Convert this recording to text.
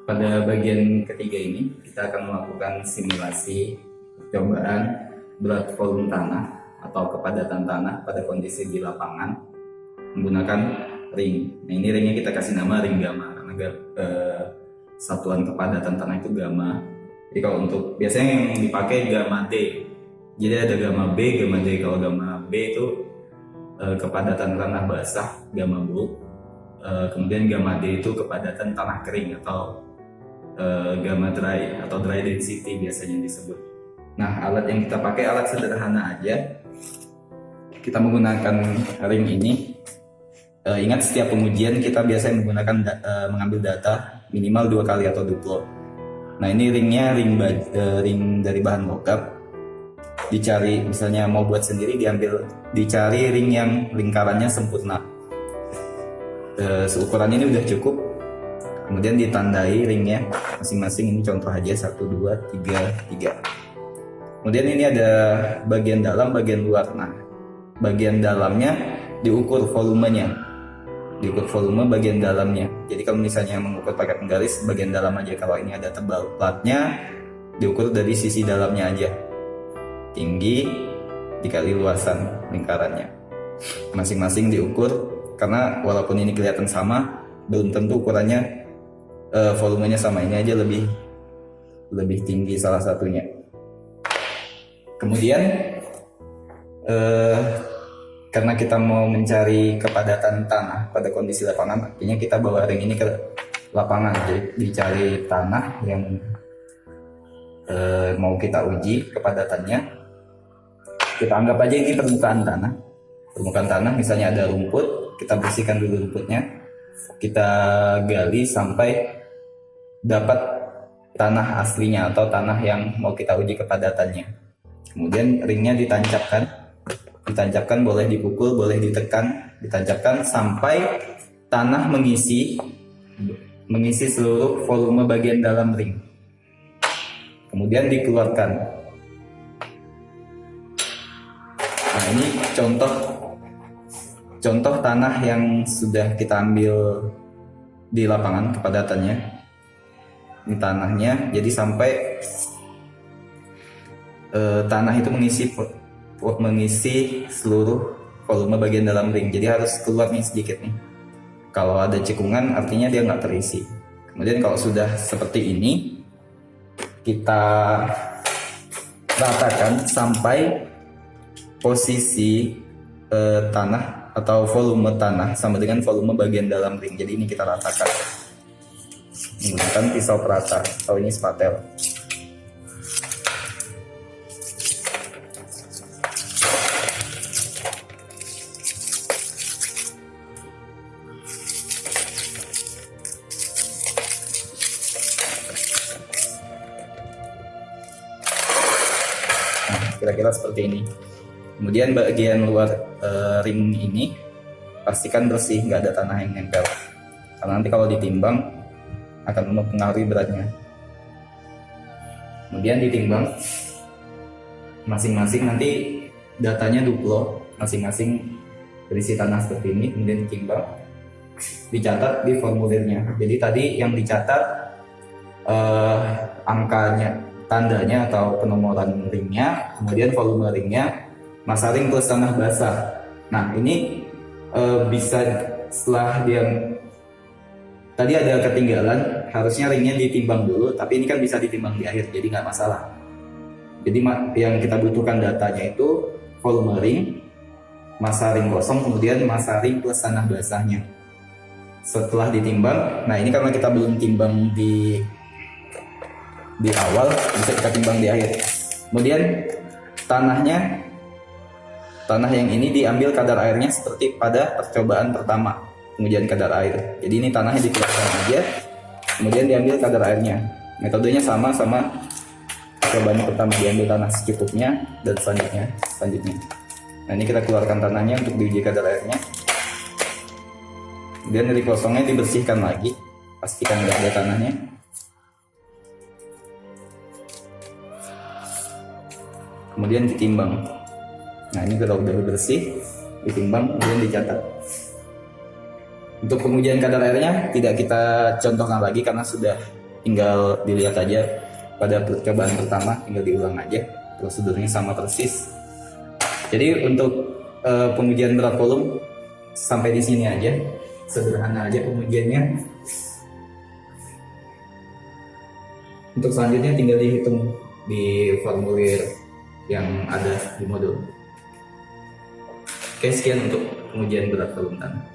Pada bagian ketiga ini, kita akan melakukan simulasi percobaan berat volume tanah atau kepadatan tanah pada kondisi di lapangan menggunakan ring. Nah, ini ringnya kita kasih nama ring gamma karena satuan kepadatan tanah itu gamma. Jadi kalau untuk biasanya yang dipakai gamma D. Jadi ada gamma B, gamma D. Kalau gamma B itu kepadatan tanah basah, gamma bulk. Kemudian gamma D itu kepadatan tanah kering atau gamma dry atau dry density biasanya disebut. Nah, alat yang kita pakai alat sederhana aja. Kita menggunakan ring ini. Ingat setiap pengujian kita biasanya menggunakan mengambil data minimal 2 kali atau duplo. Nah, ini ringnya ring dari bahan logam. Dicari misalnya mau buat sendiri dicari ring yang lingkarannya sempurna. Seukuran ini udah cukup. Kemudian ditandai ringnya masing-masing, ini contoh aja 1, 2, 3, 3. Kemudian ini ada bagian dalam, bagian luar. Nah, bagian dalamnya diukur volumenya, diukur volume bagian dalamnya. Jadi kalau misalnya mengukur pakai penggaris bagian dalam aja, kalau ini ada tebal platnya diukur dari sisi dalamnya aja, tinggi dikali luasan lingkarannya, masing-masing diukur. Karena walaupun ini kelihatan sama, belum tentu ukurannya volumenya sama. Ini aja lebih tinggi salah satunya. Kemudian karena kita mau mencari kepadatan tanah pada kondisi lapangan, artinya kita bawa ring ini ke lapangan. Jadi dicari tanah yang mau kita uji kepadatannya. Kita anggap aja ini permukaan tanah. Permukaan tanah misalnya ada rumput, kita bersihkan dulu rumputnya. Kita gali sampai dapat tanah aslinya atau tanah yang mau kita uji kepadatannya. Kemudian ringnya ditancapkan, boleh dipukul, boleh ditancapkan sampai tanah mengisi seluruh volume bagian dalam ring. Kemudian dikeluarkan. Nah, ini contoh tanah yang sudah kita ambil di lapangan kepadatannya. Ini tanahnya, jadi sampai tanah itu mengisi seluruh volume bagian dalam ring. Jadi harus keluar nih sedikit nih. Kalau ada cekungan artinya dia nggak terisi. Kemudian kalau sudah seperti ini, kita ratakan sampai posisi tanah atau volume tanah sama dengan volume bagian dalam ring. Jadi ini kita ratakan menggunakan pisau perata atau ini spatel. Nah, kira-kira seperti ini. Kemudian bagian luar ring ini pastikan bersih, nggak ada tanah yang nempel. Karena nanti kalau ditimbang akan mempengaruhi beratnya. Kemudian ditimbang masing-masing, nanti datanya duplo, masing-masing berisi tanah seperti ini. Kemudian ditimbang, dicatat di formulirnya. Jadi tadi yang dicatat angkanya, tandanya atau penomoran ringnya, kemudian volume ringnya, massa ring plus tanah basah. Nah, ini bisa setelah dia tadi ada ketinggalan, harusnya ringnya ditimbang dulu, tapi ini kan bisa ditimbang di akhir, jadi nggak masalah. Jadi yang kita butuhkan datanya itu volume ring, massa ring kosong, kemudian massa ring plus tanah basahnya. Setelah ditimbang, nah ini karena kita belum timbang di awal, bisa kita timbang di akhir. Kemudian tanah yang ini diambil kadar airnya seperti pada percobaan pertama. Pengujian kadar air. Jadi ini tanahnya dikeluarkan aja, kemudian diambil kadar airnya. Metodenya sama percobaan pertama, diambil tanah secukupnya dan selanjutnya. Nah, ini kita keluarkan tanahnya untuk diuji kadar airnya. Kemudian dari kosongnya dibersihkan lagi, pastikan nggak ada tanahnya. Kemudian ditimbang. Nah, ini kalau udah bersih, ditimbang, kemudian dicatat. Untuk pengujian kadar airnya tidak kita contohkan lagi karena sudah tinggal dilihat aja pada percobaan pertama, tinggal diulang aja, prosedurnya sama persis. Jadi untuk pengujian berat volume sampai di sini aja, sederhana aja pengujiannya. Untuk selanjutnya tinggal dihitung di formulir yang ada di modul. Oke, sekian untuk pengujian berat volume tanah.